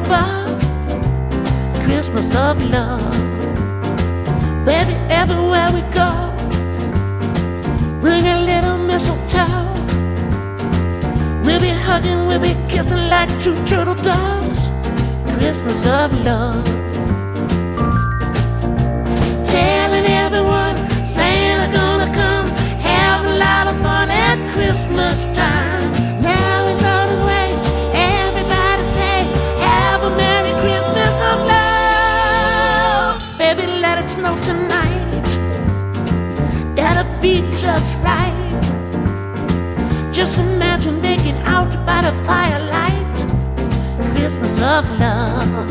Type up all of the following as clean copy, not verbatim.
above, Christmas of love. Baby, everywhere we go, bring a little mistletoe. We'll be hugging, we'll be kissing like two turtle doves. Christmas of love. Telling everyone Santa gonna come, have a lot of fun at Christmas time. Now he's on his way, everybody say, have a Merry Christmas of love. Baby, let it snow tonight, that'll be just right. Just imagine making out by the firelight. Christmas of love,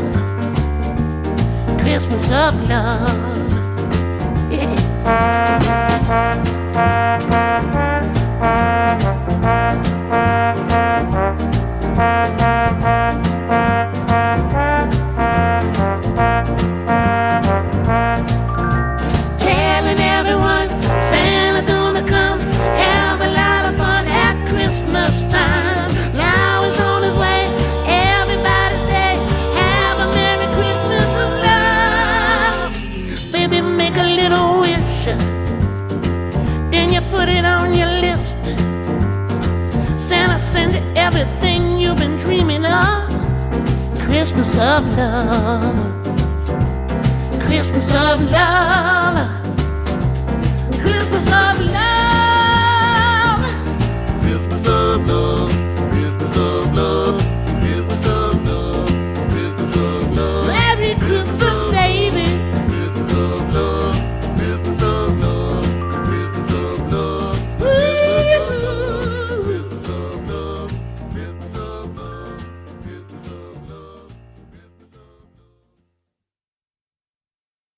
Christmas of love. Telling everyone Santa gonna come, have a lot of fun at Christmas time. Now he's on his way, everybody say, have a Merry Christmas of love. Baby, make a little wish, then you put it on your list. Santa sends you everything you've been dreaming of. Christmas of love, Christmas of love.